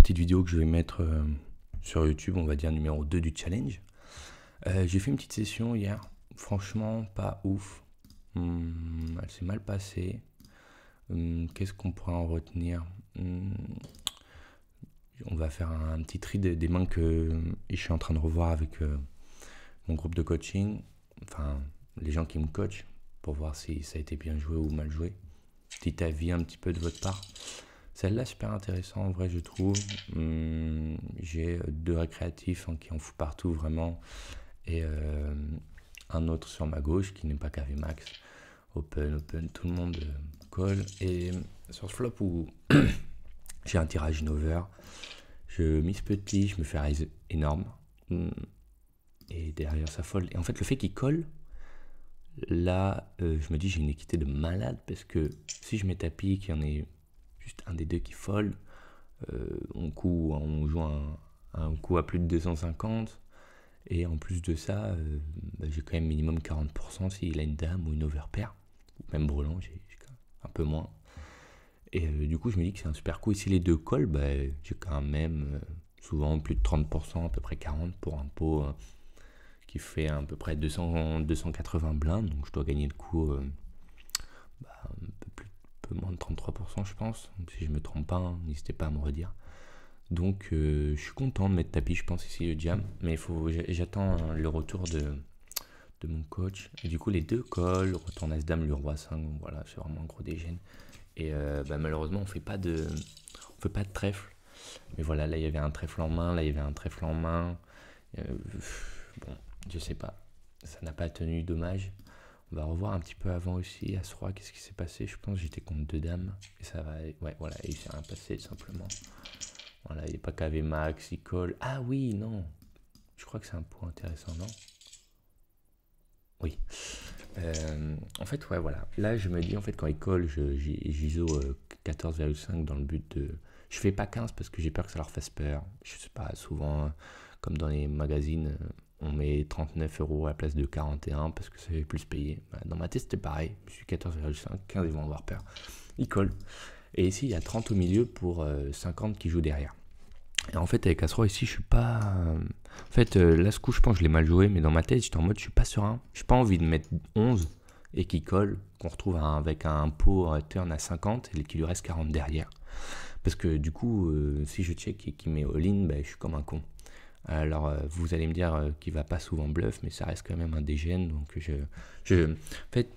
petite vidéo que je vais mettre sur YouTube, on va dire numéro 2 du challenge. J'ai fait une petite session hier, franchement pas ouf. Elle s'est mal passée. Qu'est-ce qu'on pourrait en retenir? On va faire un petit tri des mains que je suis en train de revoir avec mon groupe de coaching, enfin les gens qui me coachent, pour voir si ça a été bien joué ou mal joué. Petit avis un petit peu de votre part. Celle-là, super intéressant en vrai, je trouve. J'ai deux récréatifs qui en foutent partout vraiment. Et un autre sur ma gauche qui n'est pas KV Max. Open, tout le monde colle. Et sur ce flop où j'ai un tirage in-over, je miss petit, je me fais raise énorme. Et derrière ça fold. Et en fait, le fait qu'il colle, là, je me dis j'ai une équité de malade parce que si je mets tapis, qu'il y en ait juste un des deux qui fold, on joue un coup à plus de 250. Et en plus de ça, j'ai quand même minimum 40% s'il a une dame ou une overpair. Ou même brelan, j'ai un peu moins. Et du coup, je me dis que c'est un super coup. Et si les deux collent, j'ai quand même souvent plus de 30%, à peu près 40% pour un pot qui fait à peu près 280 blindes. Donc je dois gagner le coup un peu moins de 33%, je pense. Donc, si je me trompe pas, n'hésitez pas à me redire. Donc je suis content de mettre tapis, je pense, ici le jam. Mais j'attends le retour de mon coach. Et du coup, les deux collent, retourne As-Dame, le roi 5. Donc voilà, c'est vraiment un gros dégène. Et malheureusement, on fait pas de trèfle. Mais voilà, là, il y avait un trèfle en main. Là, il y avait un trèfle en main. Bon, je sais pas. Ça n'a pas tenu, dommage. On va revoir un petit peu avant aussi. As-Roi, qu'est-ce qui s'est passé? Je pense que j'étais contre deux dames. Et ça va... Ouais, voilà, il s'est rien passé, simplement. Voilà, il n'est pas KV Max, il colle. Ah oui, non. Je crois que c'est un point intéressant, non? Oui. En fait, ouais, voilà. Là, je me dis, en fait, quand il colle, j'ISO 14,5 dans le but de... Je fais pas 15 parce que j'ai peur que ça leur fasse peur. Je sais pas, souvent, comme dans les magazines, on met 39 € à la place de 41 parce que ça fait plus payer. Voilà, dans ma tête, c'était pareil. Je suis 14,5, 15, ils vont avoir peur. Il colle. Et ici, il y a 30 au milieu pour 50 qui jouent derrière. Et en fait, avec As-Roi ici, je suis pas... En fait, là, ce coup, je pense que je l'ai mal joué, mais dans ma tête, j'étais en mode, je suis pas serein. J'ai pas envie de mettre 11 et qu'il colle, qu'on retrouve avec un pot turn à 50 et qu'il lui reste 40 derrière. Parce que du coup, si je check et qu'il met all-in, je suis comme un con. Alors, vous allez me dire qu'il va pas souvent bluff, mais ça reste quand même un dégène. Donc, en fait,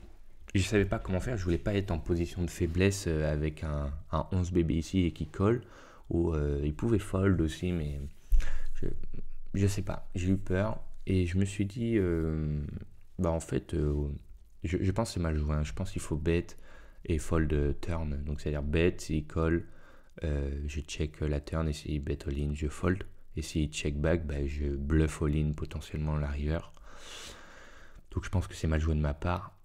je savais pas comment faire. Je voulais pas être en position de faiblesse avec un 11 bébé ici et qui colle. Ou il pouvait fold aussi, mais je sais pas. J'ai eu peur et je me suis dit, en fait, je pense que c'est mal joué. Je pense qu'il faut bet et fold turn. Donc, c'est-à-dire bet, s'il colle, je check la turn et s'il bet all-in, je fold. Et s'il check back, je bluff all-in potentiellement la river. Donc je pense que c'est mal joué de ma part,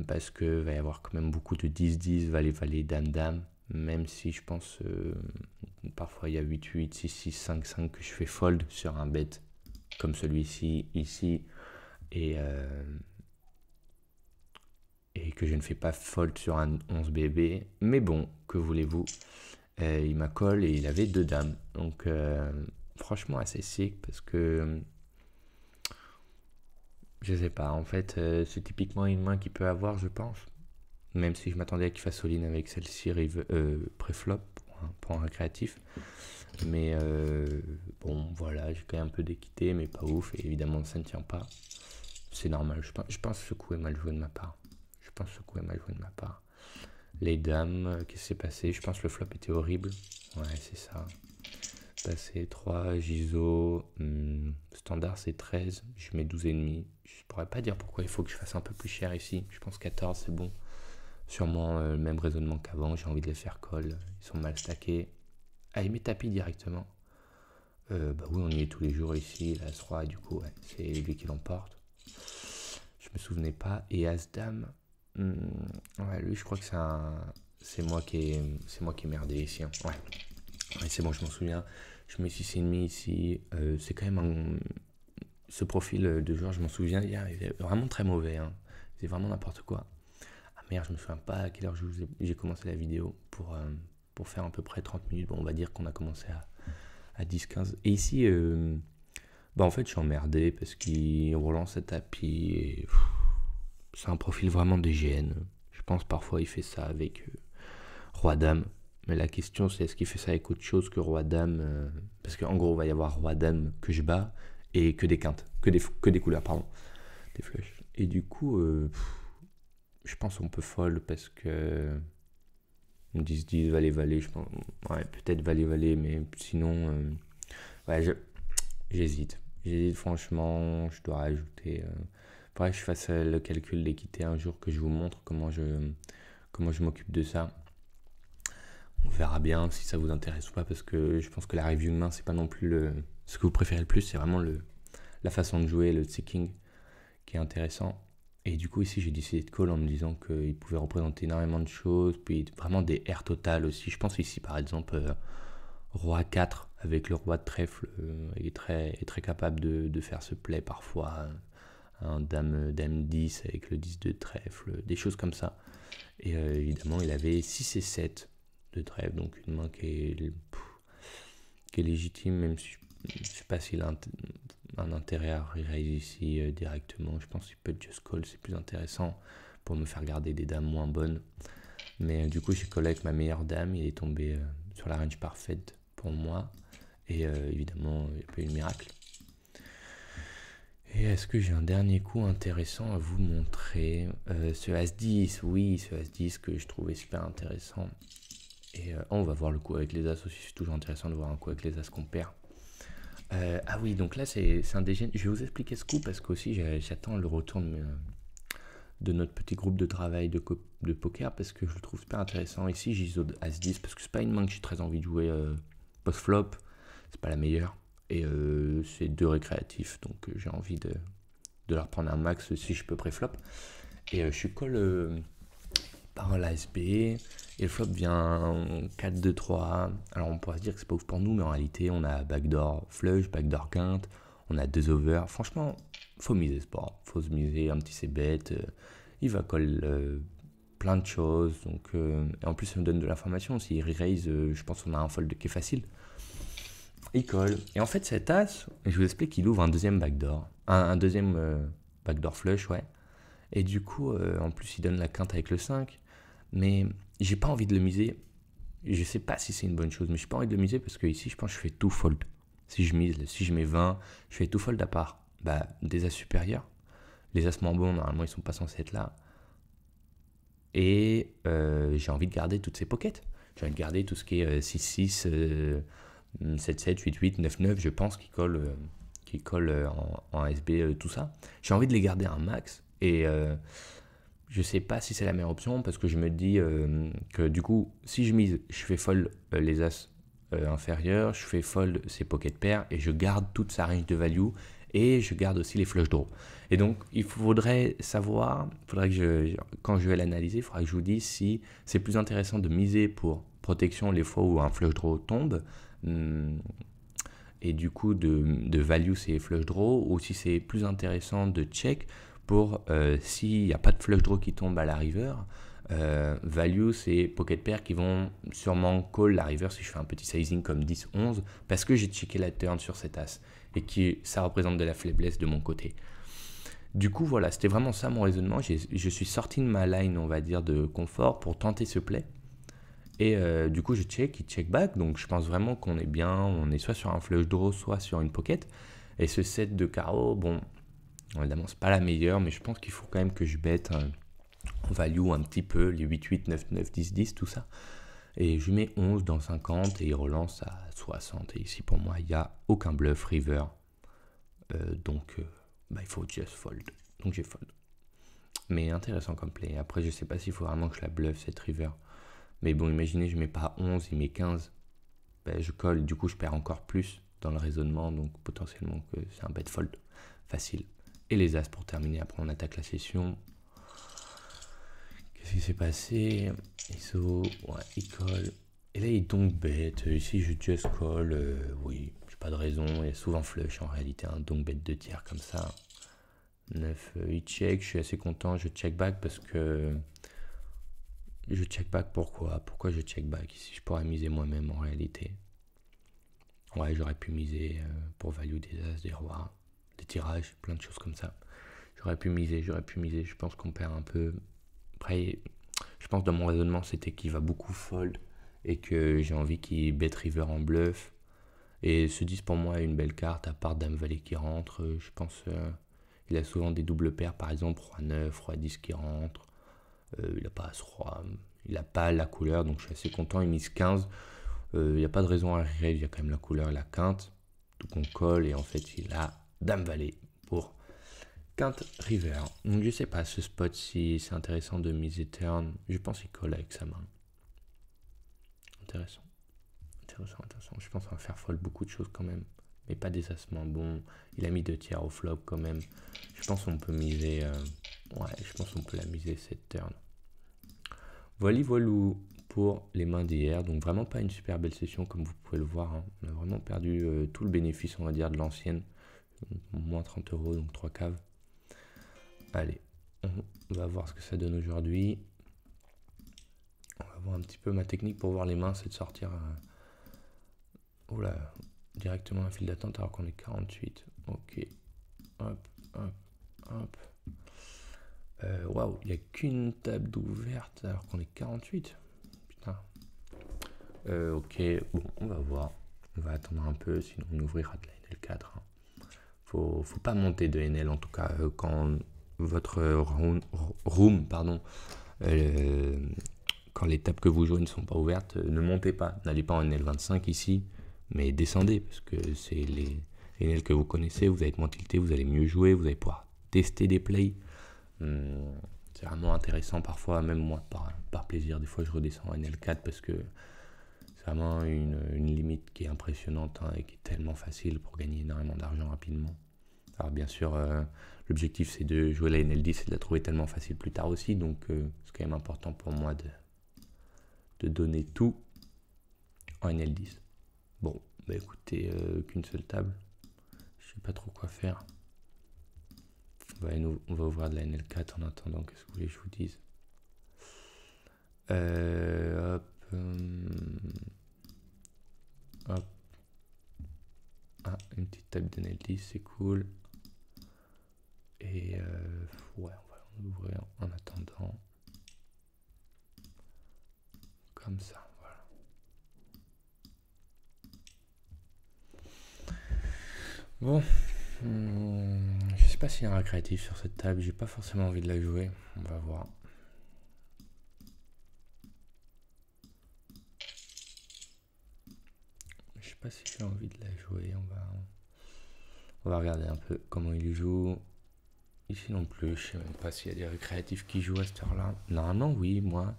parce qu'il va y avoir quand même beaucoup de 10-10, valet-valet, dame-dame, même si je pense parfois il y a 8-8, 6-6, 5-5 que je fais fold sur un bet comme celui-ci, ici, et que je ne fais pas fold sur un 11 bébé, mais bon, que voulez-vous, il m'a call et il avait deux dames, donc franchement assez sick parce que... Je sais pas, en fait, c'est typiquement une main qu'il peut avoir, je pense. Même si je m'attendais à qu'il fasse all-in avec celle-ci pré-flop pour un récréatif. Mais bon, voilà, j'ai quand même un peu d'équité, mais pas ouf. Et évidemment, ça ne tient pas. C'est normal, je pense que ce coup est mal joué de ma part. Les dames, qu'est-ce qui s'est passé? Je pense que le flop était horrible. Ouais, c'est ça. Passé 3, Giso, standard c'est 13, je mets 12,5. Je pourrais pas dire pourquoi il faut que je fasse un peu plus cher ici. Je pense 14 c'est bon. Sûrement le même raisonnement qu'avant, j'ai envie de les faire call. Ils sont mal stackés. Ah, il met tapis directement. Oui, on y est tous les jours ici. La As-Roi, du coup, ouais, c'est lui qui l'emporte. Je me souvenais pas. Et As-Dame, ouais, lui, je crois que c'est moi qui ai merdé ici. Hein. Ouais, c'est bon, je m'en souviens. Je mets 6,5 ici. C'est quand même ce profil de joueur, je m'en souviens hier, il est vraiment très mauvais. Hein. C'est vraiment n'importe quoi. Ah merde, je me souviens pas à quelle heure j'ai commencé la vidéo pour faire à peu près 30 minutes. Bon, on va dire qu'on a commencé à 10-15. Et ici, bah en fait, je suis emmerdé parce qu'il relance à tapis et c'est un profil vraiment DGN. Je pense parfois il fait ça avec Roi-Dame. Mais la question c'est est-ce qu'il fait ça avec autre chose que Roi-Dame parce qu'en gros, il va y avoir Roi-Dame que je bats et que des quintes, que des couleurs, pardon, des flushs. Et du coup, je pense qu'on peut fold parce que 10-10, valet-valet, je pense. Ouais, peut-être valet-valet, mais sinon, ouais, j'hésite. J'hésite franchement, je dois rajouter. Faudrait que je fasse le calcul d'équité un jour, que je vous montre comment je m'occupe de ça. On verra bien si ça vous intéresse ou pas, parce que je pense que la review de main, c'est pas non plus ce que vous préférez le plus, c'est vraiment la façon de jouer, le seeking qui est intéressant. Et du coup, ici, j'ai décidé de call en me disant qu'il pouvait représenter énormément de choses, puis vraiment des airs totales aussi. Je pense ici, par exemple, Roi 4 avec le Roi de trèfle est très capable de faire ce play parfois. Un dame 10 avec le 10 de trèfle, des choses comme ça. Et évidemment, il avait 6 et 7 de trèfle, donc une main qui est légitime, même si je ne sais pas s'il a un intérêt à re-raise ici directement. Je pense qu'il peut just call, c'est plus intéressant pour me faire garder des dames moins bonnes. Mais du coup, j'ai call avec ma meilleure dame, il est tombé sur la range parfaite pour moi. Et évidemment, il n'y a pas eu de miracle. Et est-ce que j'ai un dernier coup intéressant à vous montrer ce As-10, oui, ce As-10 que je trouvais super intéressant. Et on va voir le coup avec les As aussi, c'est toujours intéressant de voir un coup avec les As qu'on perd. Ah oui, donc là c'est un DGN. Je vais vous expliquer ce coup parce qu'aussi j'attends le retour de notre petit groupe de travail de poker parce que je le trouve super intéressant. Ici j'ISO As-10 parce que c'est pas une main que j'ai très envie de jouer post-flop, c'est pas la meilleure. Et c'est 2 récréatifs, donc j'ai envie de leur prendre un max si je peux pré-flop. Et je suis call par l'ASB, et le flop vient 4-2-3. Alors on pourrait se dire que c'est pas ouf pour nous, mais en réalité on a backdoor flush, backdoor quinte, on a 2 over. Franchement, faut miser ce bord, faut se miser un petit c-bet. Il va call plein de choses, donc et en plus ça me donne de l'information. S'il re-raise, je pense qu'on a un fold qui est facile. Il colle. Et en fait, cet as, je vous explique qu'il ouvre un deuxième backdoor. Un deuxième backdoor flush, ouais. Et du coup, en plus, il donne la quinte avec le 5. Mais j'ai pas envie de le miser. Je sais pas si c'est une bonne chose, mais j'ai pas envie de le miser parce que ici, je pense que je fais tout fold. Si je mise, si je mets 20, je fais tout fold à part des as supérieurs. Les as moins bons, normalement, ils sont pas censés être là. Et j'ai envie de garder toutes ces pockets. J'ai envie de garder tout ce qui est 6-6, 7-7, 8-8, 9-9, je pense qu'ils collent en SB, tout ça. J'ai envie de les garder un max et je sais pas si c'est la meilleure option parce que je me dis que du coup, si je mise, je fais fold les as inférieurs, je fais fold ces pocket pairs et je garde toute sa range de value et je garde aussi les flush draws. Et donc, il faudrait savoir, quand je vais l'analyser, il faudra que je vous dise si c'est plus intéressant de miser pour protection les fois où un flush draw tombe et du coup de value ces flush draw, ou si c'est plus intéressant de check pour s'il n'y a pas de flush draw qui tombe à la river, value c'est pocket pairs qui vont sûrement call la river si je fais un petit sizing comme 10-11 parce que j'ai checké la turn sur cet as et que ça représente de la faiblesse de mon côté. Du coup voilà, c'était vraiment ça mon raisonnement. Je suis sorti de ma line, on va dire, de confort pour tenter ce play. Et du coup, je check, il check back. Donc, je pense vraiment qu'on est bien. On est soit sur un flush draw, soit sur une pocket. Et ce set de carreau, bon, évidemment, c'est pas la meilleure, mais je pense qu'il faut quand même que je bête en value un petit peu, les 8-8, 9-9, 10-10, tout ça. Et je mets 11 dans 50 et il relance à 60. Et ici, pour moi, il n'y a aucun bluff river. Donc, il faut just fold. Donc, j'ai fold. Mais intéressant comme play. Après, je sais pas s'il faut vraiment que je la bluff cette river. Mais bon, imaginez, je mets pas 11, il met 15. Je colle, du coup, je perds encore plus dans le raisonnement. Donc, potentiellement, que c'est un bet fold facile. Et les as pour terminer. Après, on attaque la session. Qu'est-ce qui s'est passé? ISO, ouais, il colle. Et là, il donc bet. Ici, je just call. Oui, j'ai pas de raison. Il y a souvent flush en réalité. Un donc bet de tiers comme ça. 9, il check. Je suis assez content. Je check back parce que. Je check back pourquoi je check back ici? Je pourrais miser moi-même en réalité. Ouais, j'aurais pu miser pour value des as, des rois, des tirages, plein de choses comme ça. J'aurais pu miser. Je pense qu'on perd un peu. Après, je pense dans mon raisonnement, c'était qu'il va beaucoup fold et que j'ai envie qu'il bet river en bluff. Et ce 10 pour moi est une belle carte, à part Dame Valet qui rentre. Je pense il a souvent des doubles paires, par exemple Roi 9, Roi 10 qui rentre. Il n'a pas As-Roi, il n'a pas la couleur, donc je suis assez content. Il mise 15. Il n'y a pas de raison à rire, il y a quand même la couleur et la quinte. Donc on colle et en fait il a Dame Valet pour quinte river. Donc je sais pas ce spot si c'est intéressant de miser turn. Je pense qu'il colle avec sa main. Intéressant. Je pense qu'on va faire fold beaucoup de choses quand même. Mais pas des as moins bons. Il a mis 2 tiers au flop quand même. Je pense qu'on peut miser. Ouais, je pense qu'on peut la miser cette turn. Voilà pour les mains d'hier. Donc vraiment pas une super belle session comme vous pouvez le voir. Hein. On a vraiment perdu tout le bénéfice, on va dire, de l'ancienne. Moins 30 €, donc 3 caves. Allez, on va voir ce que ça donne aujourd'hui. On va voir un petit peu ma technique pour voir les mains, c'est de sortir oula, directement un fil d'attente alors qu'on est 48. Ok, hop, hop, hop. Waouh, il n'y a qu'une table d'ouverte alors qu'on est 48. Putain. Ok, bon, on va voir. On va attendre un peu, sinon on ouvrira de la NL4. Hein. Faut pas monter de NL en tout cas quand votre room, pardon, quand les tables que vous jouez ne sont pas ouvertes, ne montez pas. N'allez pas en NL25 ici, mais descendez parce que c'est les NL que vous connaissez. Vous allez être moins tilté, vous allez mieux jouer, vous allez pouvoir tester des plays. C'est vraiment intéressant parfois, même moi par plaisir. Des fois, je redescends en NL4 parce que c'est vraiment une limite qui est impressionnante hein, et qui est tellement facile pour gagner énormément d'argent rapidement. Alors bien sûr, l'objectif c'est de jouer la NL10 et de la trouver tellement facile plus tard aussi, donc c'est quand même important pour moi de donner tout en NL10. Bon, bah écoutez, qu'une seule table, je sais pas trop quoi faire. On va ouvrir de la NL4 en attendant, qu'est-ce que vous voulez que je vous dise. Hop. Hop. Ah, une petite table de NL10, c'est cool. Et ouais, on va l'ouvrir en attendant. Comme ça, voilà. Bon, je sais pas s'il y a un récréatif sur cette table, j'ai pas forcément envie de la jouer, on va voir. Je sais pas si j'ai envie de la jouer, on va regarder un peu comment il joue. Ici non plus, je sais même pas s'il y a des récréatifs qui jouent à cette heure-là. Normalement, oui, moi,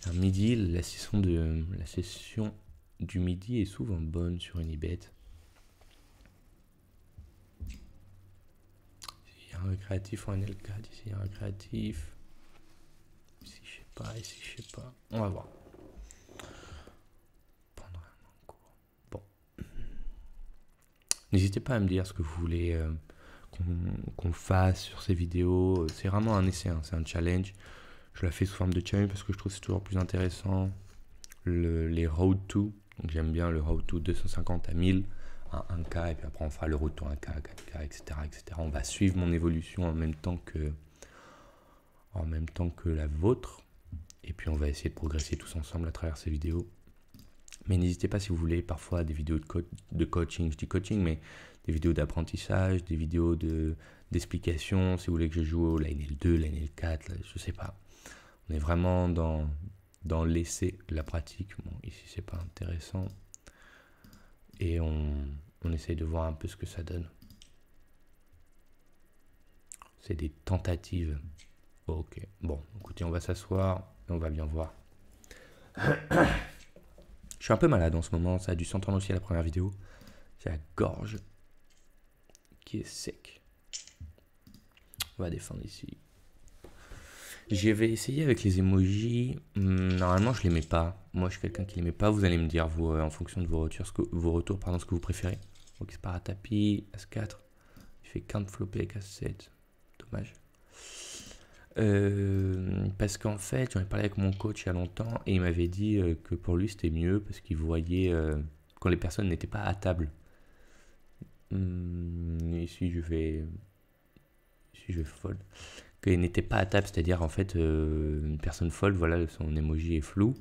un midi, la session du midi est souvent bonne sur Unibet. Il y a un récréatif en NL4, ici il y a un récréatif. Ici je sais pas, ici je sais pas. On va voir. Prendre un cours. Bon. N'hésitez pas à me dire ce que vous voulez qu'on fasse sur ces vidéos. C'est vraiment un essai, hein, c'est un challenge. Je la fais sous forme de challenge parce que je trouve que c'est toujours plus intéressant. Les road to, donc j'aime bien le road to 250 à 1000 à 1K et puis après on fera le road to 1K, 4K, etc., etc. On va suivre mon évolution en même temps que la vôtre et puis on va essayer de progresser tous ensemble à travers ces vidéos. Mais n'hésitez pas si vous voulez parfois des vidéos de coaching, je dis coaching, mais des vidéos d'apprentissage, des vidéos d'explication, si vous voulez que je joue la NL2, la NL4, là, je sais pas. On est vraiment dans l'essai de la pratique. Bon, ici, c'est pas intéressant. Et on essaye de voir un peu ce que ça donne. C'est des tentatives. Ok, bon, écoutez, on va s'asseoir et on va bien voir. Je suis un peu malade en ce moment, ça a dû s'entendre aussi à la première vidéo. J'ai la gorge qui est sec. On va défendre ici. Je vais essayer avec les emojis. Normalement, je les mets pas. Moi, je suis quelqu'un qui les met pas. Vous allez me dire, vous, en fonction de vos retours, ce que vous préférez. Donc, c'est par à tapis, As4. Il fait quinte flopé avec As7. Dommage. Parce qu'en fait, j'en ai parlé avec mon coach il y a longtemps et il m'avait dit que pour lui, c'était mieux parce qu'il voyait quand les personnes n'étaient pas à table. Ici je vais fold. Qu'elle n'était pas à table, c'est-à-dire en fait une personne fold, voilà, son emoji est flou.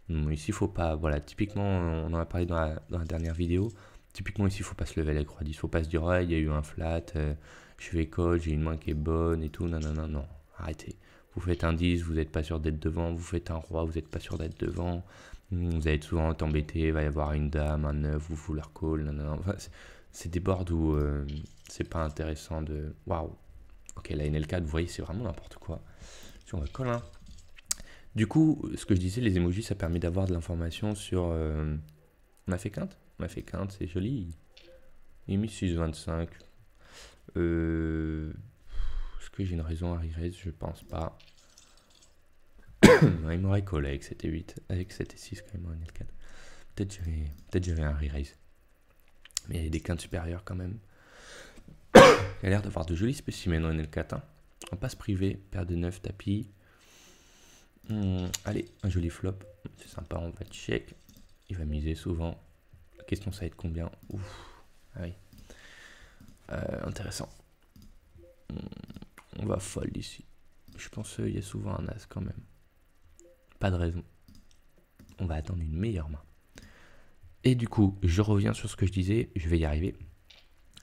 Ici faut pas, voilà, typiquement on en a parlé dans la dernière vidéo. Typiquement ici faut pas se lever à la croix 10, faut pas se dire ouais il y a eu un flat, je vais call, j'ai une main qui est bonne et tout, non non non non, arrêtez. Vous faites un 10, vous n'êtes pas sûr d'être devant, vous faites un roi, vous n'êtes pas sûr d'être devant, vous allez souvent être embêté, il va y avoir une dame, un 9, vous vouloir call, non non non, enfin, c'est des boards où c'est pas intéressant de, waouh, ok la NL4 vous voyez c'est vraiment n'importe quoi, si on va call hein. Du coup, ce que je disais, les emojis, ça permet d'avoir de l'information sur... On a fait quinte. On a fait quinte, c'est joli. Il est mis 6,25. Est-ce que j'ai une raison à re-raise? Je pense pas. Il m'aurait collé avec 7 et 8. Avec 7 et 6 quand même en L4. Peut-être j'avais un re-raise. Mais il y a des quintes supérieures quand même. Il a l'air d'avoir de jolis spécimens en L4. Hein. En passe privé, paire de 9, tapis. Allez, un joli flop, c'est sympa, on va check. Il va miser souvent. La question, ça va être combien? Ouf, ah oui. Intéressant. On va fold ici. Je pense qu'il y a souvent un as quand même. Pas de raison. On va attendre une meilleure main. Et du coup, je reviens sur ce que je disais, je vais y arriver.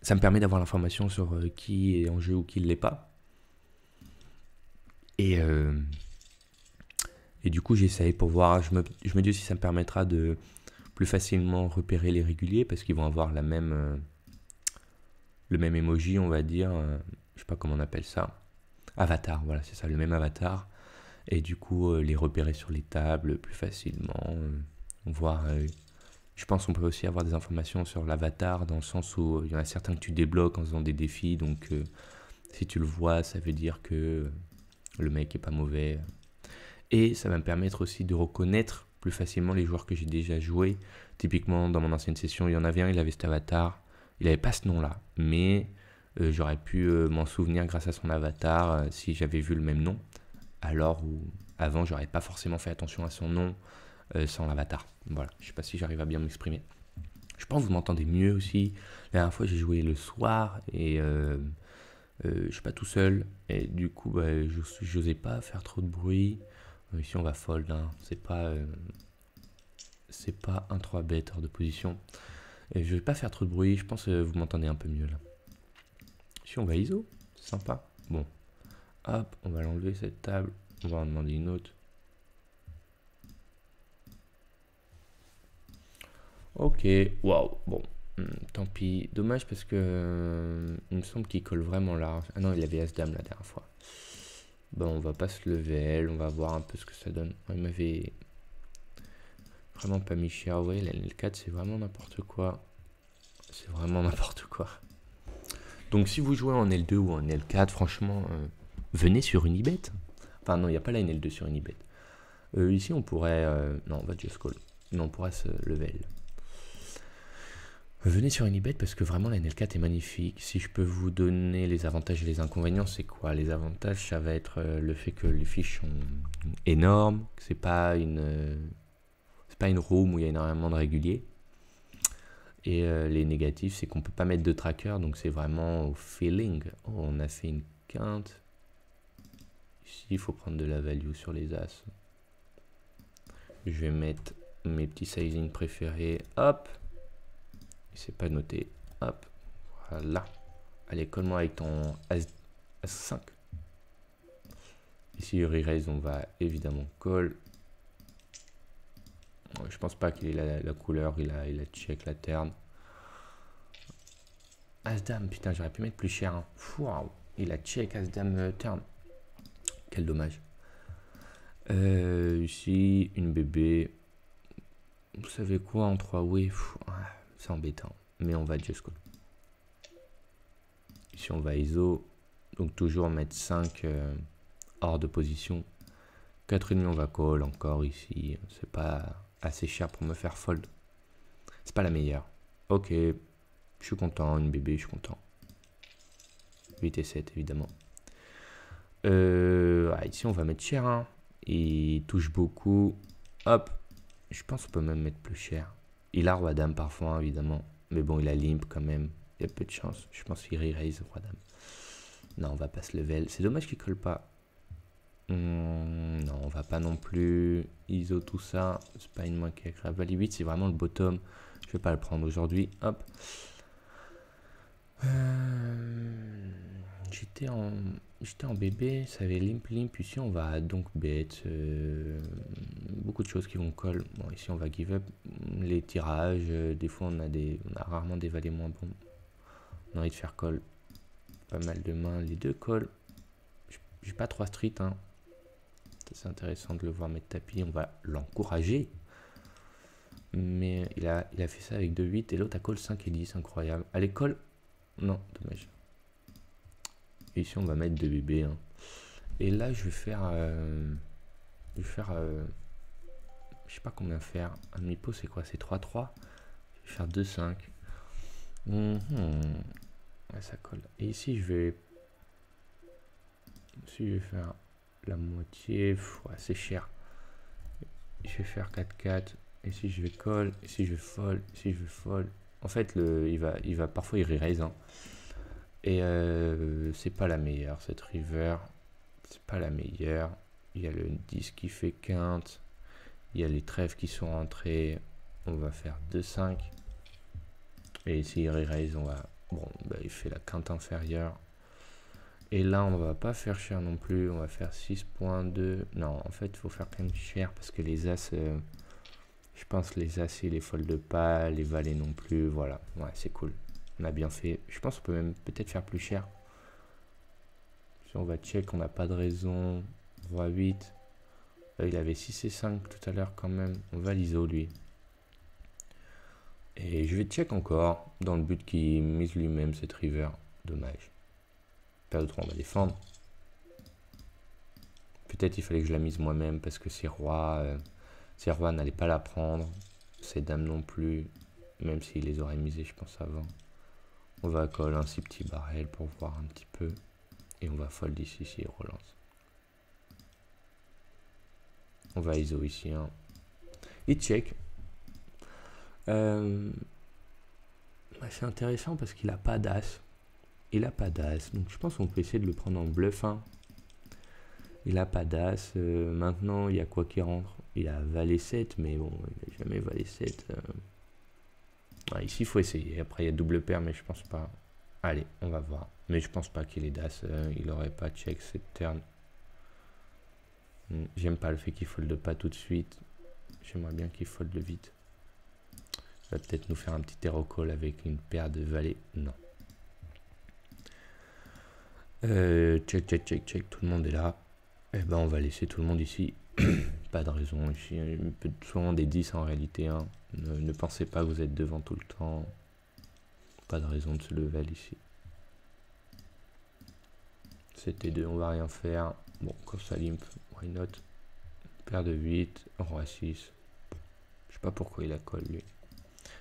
Ça me permet d'avoir l'information sur qui est en jeu ou qui ne l'est pas. Et du coup, j'essaye pour voir, je me dis aussi ça me permettra de plus facilement repérer les réguliers parce qu'ils vont avoir le même emoji, on va dire, je sais pas comment on appelle ça, avatar, voilà, c'est ça, le même avatar. Et du coup, les repérer sur les tables plus facilement, voir, je pense qu'on peut aussi avoir des informations sur l'avatar dans le sens où il y en a certains que tu débloques en faisant des défis, donc si tu le vois, ça veut dire que le mec est pas mauvais. Et ça va me permettre aussi de reconnaître plus facilement les joueurs que j'ai déjà joués. Typiquement, dans mon ancienne session, il y en avait un, il avait cet avatar. Il n'avait pas ce nom-là, mais j'aurais pu m'en souvenir grâce à son avatar si j'avais vu le même nom. Alors où avant, j'aurais pas forcément fait attention à son nom sans l'avatar. Voilà, je sais pas si j'arrive à bien m'exprimer. Je pense que vous m'entendez mieux aussi. La dernière fois, j'ai joué le soir et je suis pas tout seul. Et du coup, bah, j'osais pas faire trop de bruit. Ici on va fold, hein. C'est pas un 3 bet hors de position. Et je vais pas faire trop de bruit, je pense que vous m'entendez un peu mieux là. Ici on va ISO, c'est sympa. Bon, hop, on va l'enlever cette table, on va en demander une autre. Ok, waouh, bon, tant pis. Dommage parce que il me semble qu'il colle vraiment large. Ah non, il avait As-Dame la dernière fois. Bon, on va pas se lever, on va voir un peu ce que ça donne. Il m'avait vraiment pas mis cher. Vous voyez, la L4, c'est vraiment n'importe quoi. C'est vraiment n'importe quoi. Donc, si vous jouez en L2 ou en L4, franchement, venez sur Unibet. Enfin, non, il n'y a pas la NL2 sur Unibet. Ici, on pourrait... non, on va just call. Non, on pourrait se level. Venez sur Unibet parce que vraiment la NL4 est magnifique. Si je peux vous donner les avantages et les inconvénients, c'est quoi? Les avantages, ça va être le fait que les fiches sont énormes, que c'est pas une room où il y a énormément de réguliers. Et les négatifs, c'est qu'on peut pas mettre de tracker, donc c'est vraiment au feeling. Oh, on a fait une quinte. Ici, il faut prendre de la value sur les as. Je vais mettre mes petits sizing préférés. Hop. C'est pas noté. Hop. Voilà. Allez, colle-moi avec ton As5. Ici, re-raise, on va évidemment call. Je pense pas qu'il ait la couleur. Il a check la turn. As-Dame, putain, j'aurais pu mettre plus cher. Hein. Waouh. Il a check As-Dame turn. Quel dommage. Ici, une bébé. Vous savez quoi en 3 way? C'est embêtant. Mais on va just call. Ici, on va ISO. Donc, toujours mettre 5 hors de position. 4,5, on va call encore ici. C'est pas assez cher pour me faire fold. C'est pas la meilleure. Ok. Je suis content. Une bébé, je suis content. 8 et 7, évidemment. Ici, on va mettre cher. Hein. Il touche beaucoup. Hop. Je pense qu'on peut même mettre plus cher. Il a roi dame parfois, hein, évidemment. Mais bon, il a limp quand même. Il y a peu de chance. Je pense qu'il re-raise roi dame. Non, on va pas se level. C'est dommage qu'il colle pas. Non, on va pas non plus ISO tout ça. C'est pas une main qui est agréable. Valet 8, c'est vraiment le bottom. Je vais pas le prendre aujourd'hui. Hop. J'étais en bébé, ça avait limp. Ici, on va donc bet. Beaucoup de choses qui vont call. Bon, ici, on va give up. Les tirages, des fois, on a rarement des valets moins bons. On a envie de faire call. Pas mal de mains. Les deux call. J'ai pas 3 street, hein. C'est intéressant de le voir mettre tapis. On va l'encourager. Mais il a fait ça avec 2-8 et l'autre a call 5 et 10. Incroyable. Allez, call. Non, dommage. Et ici, on va mettre 2 bébés. Hein. Et là, je vais faire... je sais pas combien faire. Un demi-pot, c'est quoi? C'est 3-3. Je vais faire 2-5. Ouais, ça colle. Et ici, je vais faire la moitié. Ouais, c'est cher. Je vais faire 4-4. Ici, je vais call. Ici, je vais fold. Ici, je vais fold. En fait, il va parfois, il re-raise. Hein. Et c'est pas la meilleure, cette river. C'est pas la meilleure. Il y a le 10 qui fait quinte. Il y a les trèfles qui sont rentrés. On va faire 2-5. Et ici, il re-raise, on va... Bon, bah, il fait la quinte inférieure. Et là, on va pas faire cher non plus. On va faire 6.2. Non, en fait, il faut faire quand même cher parce que les as... je pense les as, les folds pas, les valets non plus. Voilà, ouais, c'est cool. On a bien fait. Je pense qu'on peut même peut-être faire plus cher. Si on va check, on n'a pas de raison. Roi 8. Il avait 6 et 5 tout à l'heure quand même. On va l'ISO lui. Et je vais check encore. Dans le but qu'il mise lui-même cette river. Dommage. Pas de 3, on va défendre. Peut-être il fallait que je la mise moi-même parce que ces rois n'allaient pas la prendre. Ces dames non plus. Même s'il les aurait misés, je pense, avant. On va call un si petit barrel pour voir un petit peu. Et on va fold ici s'il relance. On va ISO ici. Hein. Il check. C'est intéressant parce qu'il n'a pas d'as. Il n'a pas d'as. Donc je pense qu'on peut essayer de le prendre en bluff. Hein. Il n'a pas d'as. Maintenant, il y a quoi qui rentre? Il a valet 7. Mais bon, il n'a jamais valet 7. Ici, il faut essayer. Après, il y a double paire, mais je pense pas. Allez, on va voir. Mais je pense pas qu'il ait d'as. Il n'aurait pas check cette turn. J'aime pas le fait qu'il fold pas tout de suite. J'aimerais bien qu'il fold vite. Il va peut-être nous faire un petit hero call avec une paire de valets. Non. Check. Tout le monde est là. Eh ben, on va laisser tout le monde ici. Pas de raison. Ici, il y a souvent des 10 en réalité. Hein. Ne pensez pas que vous êtes devant tout le temps. Pas de raison de se level ici. C'était 2, on va rien faire. Bon, comme ça limp, why not? Paire de 8, roi 6. Je sais pas pourquoi il a call lui.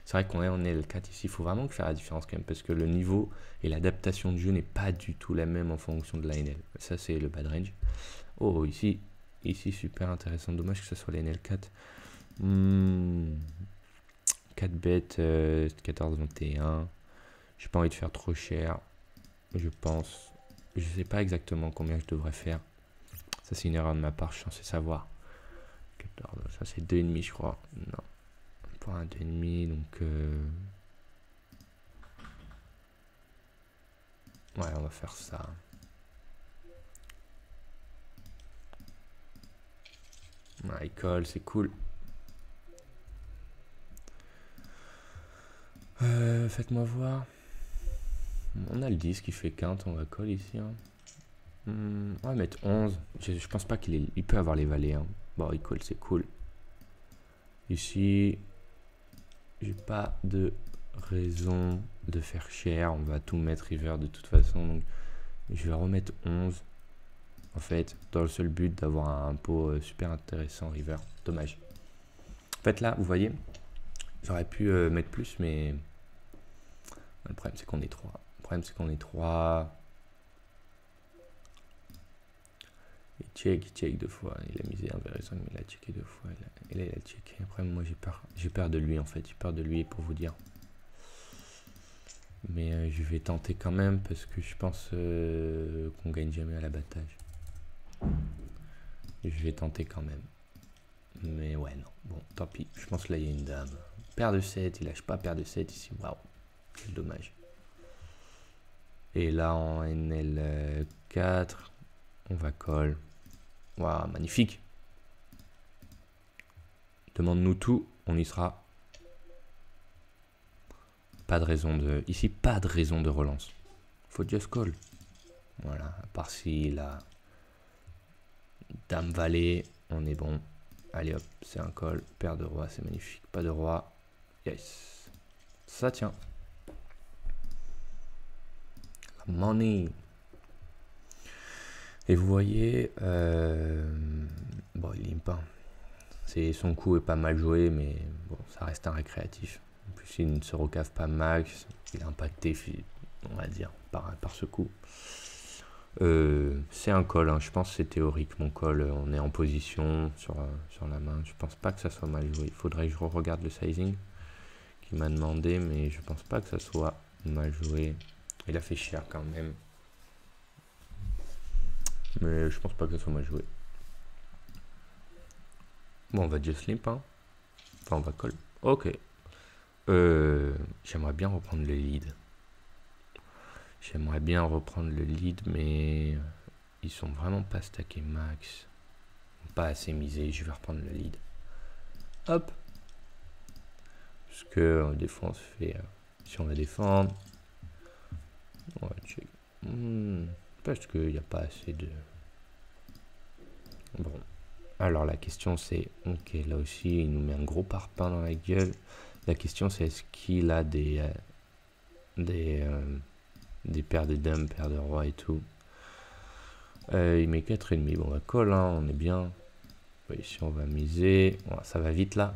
C'est vrai qu'on est en L4 ici, il faut vraiment faire la différence quand même, parce que le niveau et l'adaptation de jeu n'est pas du tout la même en fonction de la NL. Ça c'est le bad range. Oh, ici super intéressant, dommage que ce soit la NL4. 4 bêtes, 14-21. J'ai pas envie de faire trop cher, je pense. Je sais pas exactement combien je devrais faire. Ça c'est une erreur de ma part, je suis censé savoir. 14, ça c'est 2,5 je crois. Non. Pour un 2,5 donc... Ouais, on va faire ça. Ouais, il colle, c'est cool. Faites-moi voir. On a le 10 qui fait quinte, on va call ici. Hein. On va mettre 11. Je pense pas qu'il peut avoir les valets. Hein. Bon, il colle, c'est cool. Ici, j'ai pas de raison de faire cher. On va tout mettre river de toute façon. Donc, je vais remettre 11. En fait, dans le seul but d'avoir un pot super intéressant river. Dommage. En fait, là, vous voyez, j'aurais pu mettre plus, mais le problème, c'est qu'on est 3. Le problème, c'est qu'on est 3. Il check 2 fois. Il a misé 1,5, mais il a checké 2 fois. Et là, il a checké. Après, moi, j'ai peur. J'ai peur de lui, en fait. J'ai peur de lui, pour vous dire. Mais je vais tenter quand même, parce que je pense qu'on gagne jamais à l'abattage. Je vais tenter quand même. Mais ouais, non. Bon, tant pis. Je pense que là, il y a une dame. Paire de 7. Il lâche pas paire de 7 ici. Waouh. Quel dommage. Et là, en NL4, on va call. Waouh, magnifique. Demande-nous tout, on y sera. Pas de raison de... Ici, pas de raison de relance. Faut just call. Voilà, à part si la dame valet, on est bon. Allez hop, c'est un call. Paire de roi, c'est magnifique. Pas de roi. Yes. Ça tient. La money. Et vous voyez... Bon, il limpe pas. Son coup est pas mal joué, mais bon, ça reste un récréatif. En plus, il ne se recave pas max. Il est impacté, on va dire, par ce coup. C'est un call, hein. Je pense que c'est théorique. Mon call, on est en position sur la main. Je pense pas que ça soit mal joué. Il faudrait que je regarde le sizing qu'il m'a demandé, mais je pense pas que ça soit mal joué. Il a fait cher quand même. Mais je pense pas que ça soit mal joué. Bon, on va just limp, hein. Enfin, on va call. Ok. J'aimerais bien reprendre le lead. J'aimerais bien reprendre le lead, mais ils sont vraiment pas stackés max. Pas assez misés. Je vais reprendre le lead. Hop. Parce que des fois, on se fait... si on va défendre... On va check. Parce qu'il n'y a pas assez de... Bon. Alors la question c'est, ok, là aussi il nous met un gros parpaing dans la gueule. La question c'est, est-ce qu'il a des paires de dames, paires de rois et tout. Il met 4,5. Bon, on va call, hein, on est bien. Ici on va miser. Bon, ça va vite là.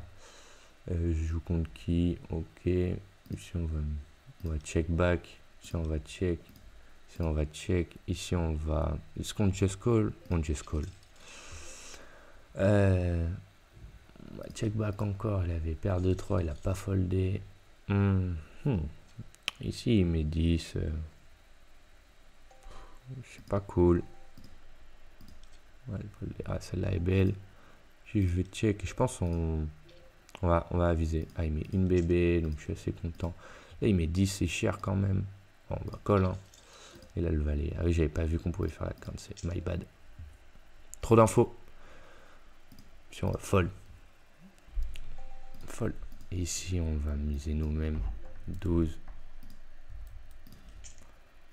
Je joue contre qui? Ok. Ici on va check back. Ici on va check. Ici on va check. Ici on va... Est-ce qu'on just call? On just call. Check back encore, il avait paire de 3, il a pas foldé. Ici il met 10. C'est pas cool. Ah, celle-là est belle. Je vais check. Je pense on va aviser. Ah, il met une bébé, donc je suis assez content. Là il met 10, c'est cher quand même. Bon, on va call, hein. Et là le valet. Ah oui, j'avais pas vu qu'on pouvait faire la quinte, c'est my bad. Trop d'infos. Si on va fold. Fold. Et ici, on va miser nous-mêmes. 12.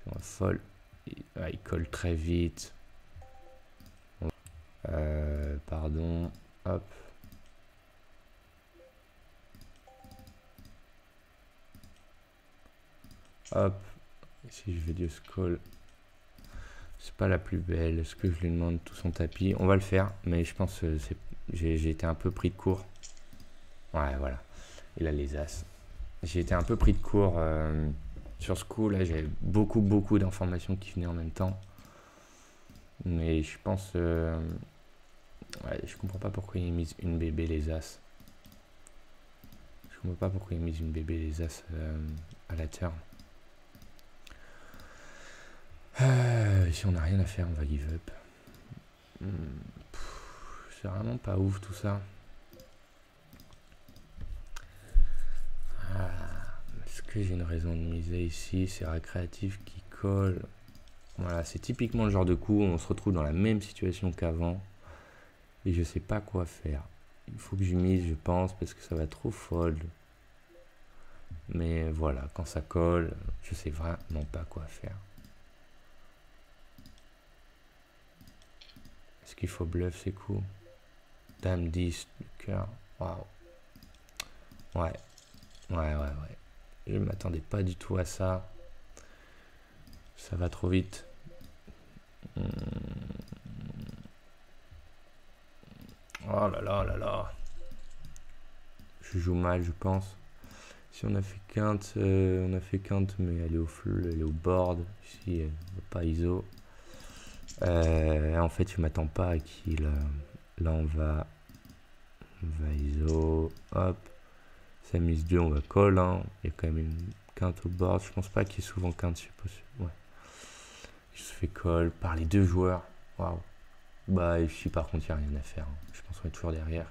On va fold. Il colle très vite. Pardon. Hop. Hop. Ici, je vais juste call. C'est pas la plus belle. Est-ce que je lui demande tout son tapis? On va le faire, mais je pense que j'ai été un peu pris de court. Ouais, voilà. Il a les as. J'ai été un peu pris de court sur ce coup. Là, j'avais beaucoup d'informations qui venaient en même temps. Mais je pense... ouais, je comprends pas pourquoi il mise une bébé les as. Je comprends pas pourquoi il mise une bébé les as à la turn. Si on n'a rien à faire, on va give up. C'est vraiment pas ouf tout ça. Est-ce que j'ai une raison de miser ici? C'est récréatif qui colle. Voilà, c'est typiquement le genre de coup où on se retrouve dans la même situation qu'avant. Et je sais pas quoi faire. Il faut que je mise, je pense, parce que ça va trop fold. Mais voilà, quand ça colle, je sais vraiment pas quoi faire. Est-ce qu'il faut bluff ces coups? Dame 10, le cœur. Waouh. Ouais. Je m'attendais pas du tout à ça. Ça va trop vite. Oh là là. Je joue mal, je pense. Si on a fait quinte, mais elle est au board. Ici, elle n'est pas ISO. En fait, je m'attends pas à qu'il... là, on va ISO. Hop. Ça mise 2, on va call. Hein. Il y a quand même une quinte au board. Je pense pas qu'il y ait souvent quinte. Je sais pas si... Ouais. Je se fais call par les deux joueurs. Waouh. Bah, ici, par contre, il n'y a rien à faire. Hein. Je pense qu'on est toujours derrière.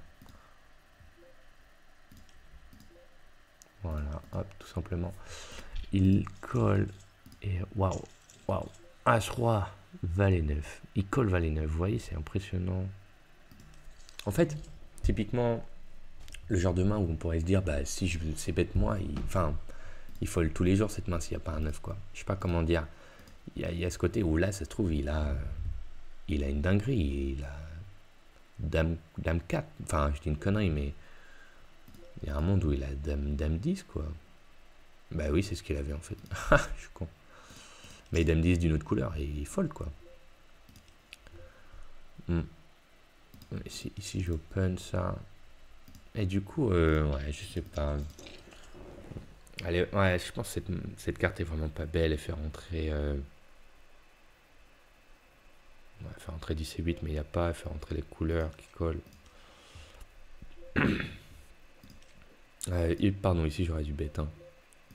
Voilà. Hop, tout simplement. Il colle. Et waouh. Waouh. As-roi. Valet 9. Il colle Valet 9. Vous voyez, c'est impressionnant. En fait, typiquement, le genre de main où on pourrait se dire, bah, si je c'est bête moi, il fold tous les jours cette main s'il n'y a pas un 9, quoi. Je sais pas comment dire. Il y a ce côté où là, ça se trouve, il a une dinguerie. Il a dame 4. Enfin, je dis une connerie, mais il y a un monde où il a dame 10, quoi. Bah oui, c'est ce qu'il avait en fait. Je suis con. Mais dame 10 d'une autre couleur, et il fold, quoi. Ici, j'open ça. Et du coup, ouais, je sais pas. Allez, ouais, je pense que cette carte est vraiment pas belle. Elle fait rentrer... ouais, elle fait rentrer 10 et 8, mais il n'y a pas. Elle fait rentrer les couleurs qui collent. Pardon, ici j'aurais dû bet. Hein.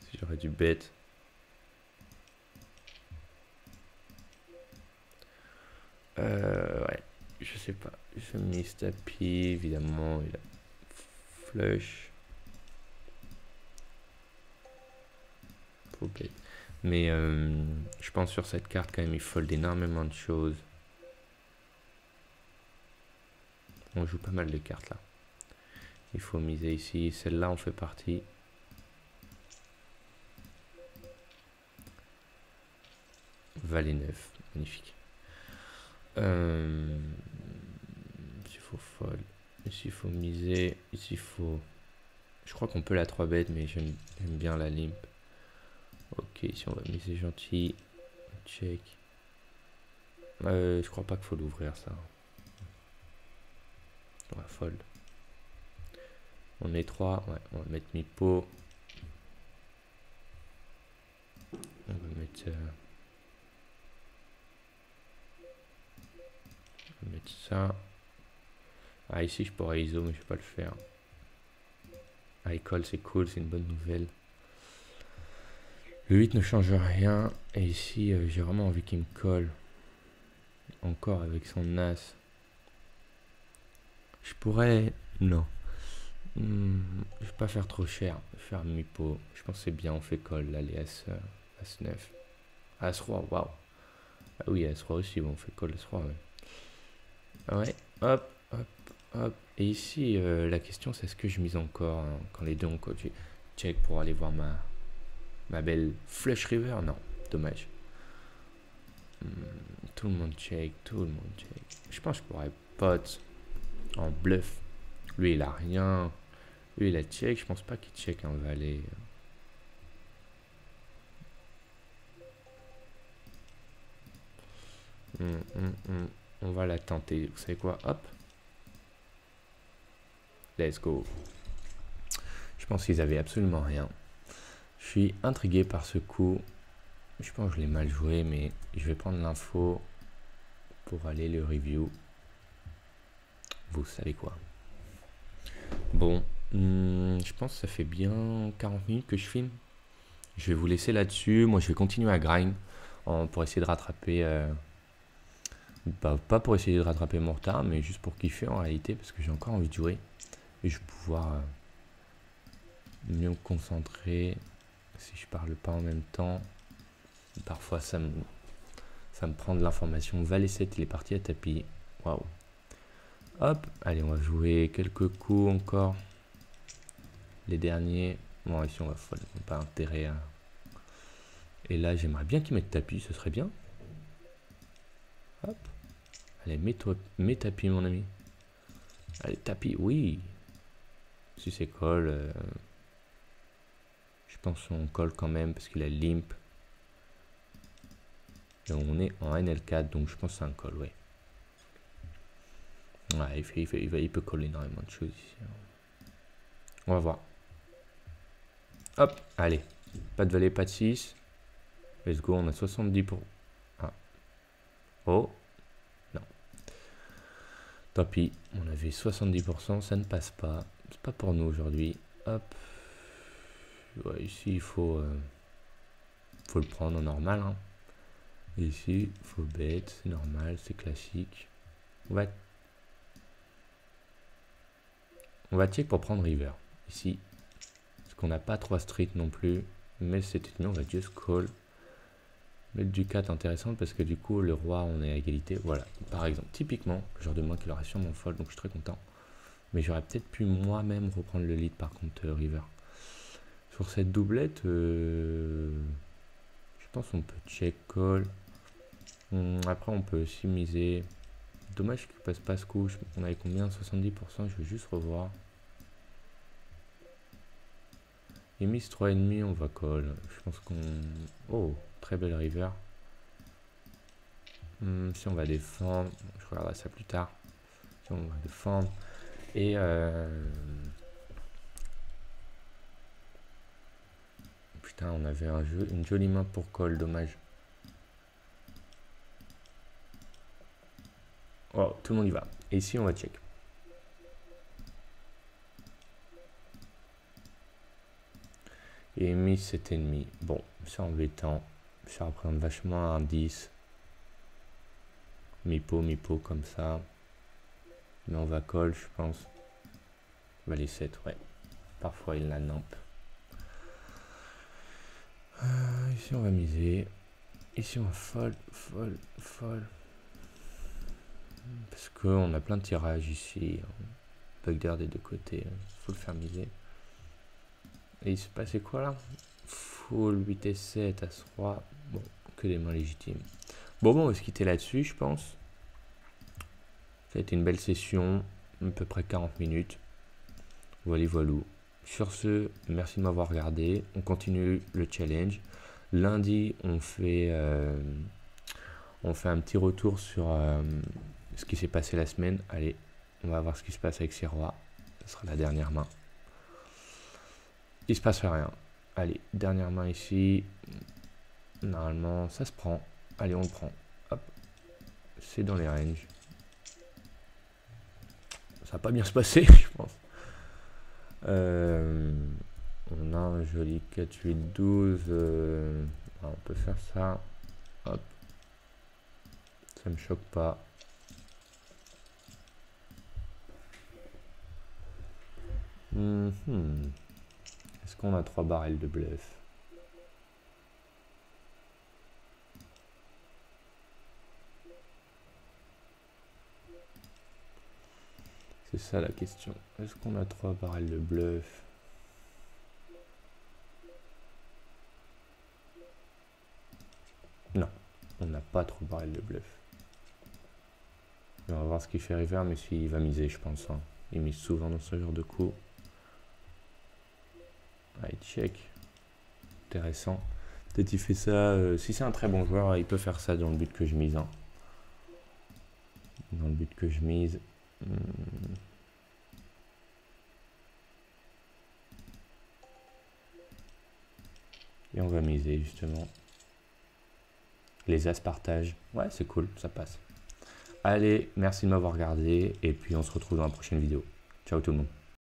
Ici j'aurais dû bet. Ouais, je sais pas. Je mise tapis, évidemment. Il a flush. Ok. Mais je pense sur cette carte quand même, il fold énormément de choses. On joue pas mal de cartes là. Il faut miser ici. Celle-là en fait partie. Valet 9. Magnifique. Ici il faut fold. Ici il faut miser. Ici il faut... Je crois qu'on peut la 3 bet, mais j'aime bien la limp. Ok, ici on va miser gentil. Check. Je crois pas qu'il faut l'ouvrir ça. On va fold. On est 3. Ouais, on va mettre mi-pot. On va mettre... on va mettre ça. Ah, ici je pourrais ISO, mais je vais pas le faire. Ah, il colle, c'est cool, c'est une bonne nouvelle. Le 8 ne change rien. Et ici, j'ai vraiment envie qu'il me colle. Encore avec son as. Je pourrais... Non. Je vais pas faire trop cher. Je vais faire mi-pot. Je pense que c'est bien, on fait call. Là, les as 9. As roi, waouh. Ah oui, as roi aussi, bon, on fait call as roi, ouais. Ouais, hop, hop, hop. Et ici, la question, c'est est-ce que je mise encore hein, quand les deux ont call. Check pour aller voir ma belle flush river. Non, dommage. Tout le monde check, tout le monde check. Je pense que je pourrais pot en bluff. Lui, il a rien. Lui, il a check. Je pense pas qu'il check un valet. On va la tenter. Vous savez quoi? Hop. Let's go. Je pense qu'ils avaient absolument rien. Je suis intrigué par ce coup. Je pense que je l'ai mal joué, mais je vais prendre l'info pour aller le review. Vous savez quoi? Bon, je pense que ça fait bien 40 minutes que je filme. Je vais vous laisser là-dessus. Moi, je vais continuer à grind pour essayer de rattraper... pas pour essayer de rattraper mon retard, mais juste pour kiffer en réalité, parce que j'ai encore envie de jouer. Et je vais pouvoir mieux me concentrer si je parle pas en même temps. Parfois, ça me prend de l'information. Valet 7, il est parti à tapis. Waouh. Hop, allez, on va jouer quelques coups encore. Les derniers. Bon, ici, on va fold. Pas intérêt à... Et là, j'aimerais bien qu'il mette tapis, ce serait bien. Hop. Allez, mets tapis, mon ami. Allez, tapis, oui. Si c'est call, je pense qu'on colle quand même parce qu'il a limp. Et on est en NL4, donc je pense que c'est un call, ouais. Ouais, il peut coller énormément de choses ici. On va voir. Hop, allez. Pas de valet, pas de 6. Let's go, on a 70 pour... Ah. Oh. Tant pis, on avait 70%, ça ne passe pas. C'est pas pour nous aujourd'hui. Hop. Ouais, ici, il faut le prendre en normal. Hein. Ici, il faut bet, c'est normal, c'est classique. On va check pour prendre river. Ici, parce qu'on n'a pas 3 street non plus. Mais c'était mieux, on va just call. Mettre du 4 intéressant parce que du coup, le roi, on est à égalité. Voilà, par exemple, typiquement, le genre de main qu'il aurait sûrement fold, donc je suis très content. Mais j'aurais peut-être pu moi-même reprendre le lead par contre river. Sur cette doublette, je pense qu'on peut check call. Après, on peut aussi miser. Dommage qu'il passe pas ce coup. On avait combien? 70%. Je vais juste revoir. Et mise 3,5, on va call. Je pense qu'on... Oh, très belle river. Si on va défendre, je regarderai ça plus tard. Si on va défendre. Et putain, on avait une jolie main pour call, dommage. Oh, tout le monde y va. Et ici, on va check. Et mis 7,5. Bon, c'est embêtant. Ça représente vachement un 10. Mi-pot comme ça. Mais on va call, je pense. On va les 7, ouais. Parfois, il la nampe. Ici, on va miser. Ici, on va fold. Parce qu'on a plein de tirages ici. Bugger des deux côtés. Il faut le faire miser. Et il se passait quoi là? Full 8 et 7 à 3. Bon, que des mains légitimes. Bon, on va se quitter là-dessus, je pense. Ça a été une belle session. À peu près 40 minutes. Voilà, voilou. Sur ce, merci de m'avoir regardé. On continue le challenge. Lundi, on fait un petit retour sur ce qui s'est passé la semaine. Allez, on va voir ce qui se passe avec ces rois. Ce sera la dernière main. Il se passe rien. Allez, dernière main ici. Normalement, ça se prend. Allez, on le prend. Hop. C'est dans les ranges. Ça va pas bien se passer, je pense. On a un joli 4, 8, 12. On peut faire ça. Hop. Ça me choque pas. Est-ce qu'on a 3 barrels de bluff? C'est ça la question. Est-ce qu'on a 3 barrels de bluff? Non, on n'a pas 3 barrels de bluff. On va voir ce qu'il fait river, mais s'il va miser, je pense. Hein. Il mise souvent dans ce genre de coup. Allez, check. Intéressant. Peut-être il fait ça. Si c'est un très bon joueur, il peut faire ça dans le but que je mise. Hein. Dans le but que je mise. Et on va miser justement. Les as partagent. Ouais, c'est cool, ça passe. Allez, merci de m'avoir regardé. Et puis on se retrouve dans la prochaine vidéo. Ciao tout le monde.